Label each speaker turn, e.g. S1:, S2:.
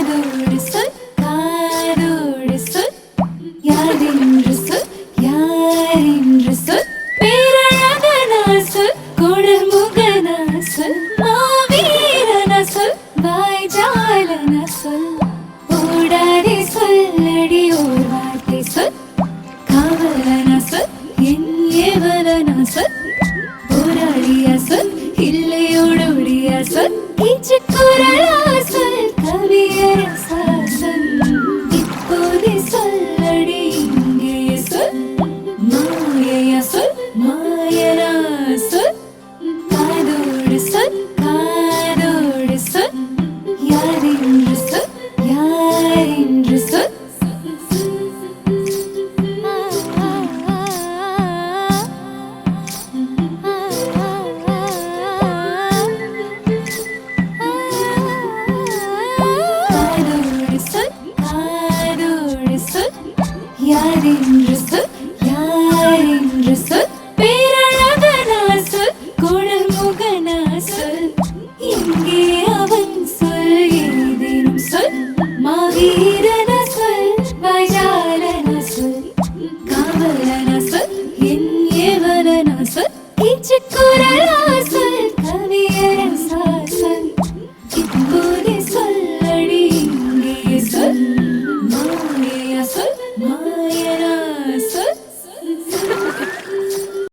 S1: காதோடு சொல் காதோடு சொல் யாரென்று சொல் யாரென்று சொல் பேரழகனா சொல் குணமுகனா சொல் மாவீரனா சொல் வாய்ஜாலனா சொல் ஓடாதே சொல்லடி ஓர் வார்த்தை சொல் காவலனா சொல் என் ஏவலனா சொல் போராடியா சொல் இல்லையோடுடியா சொல் இச்சுக்குரலா சொல் கவியரசா சொல் இப்போதே சொல்லடி இங்கே சொல் மாயையா சொல் மாயனா சொல் காதோடு சொல் காதோடு சொல் யாரென்று சொல் யாரென்று சொல் காதோடு சொல் காதோடு சொல் யாரென்று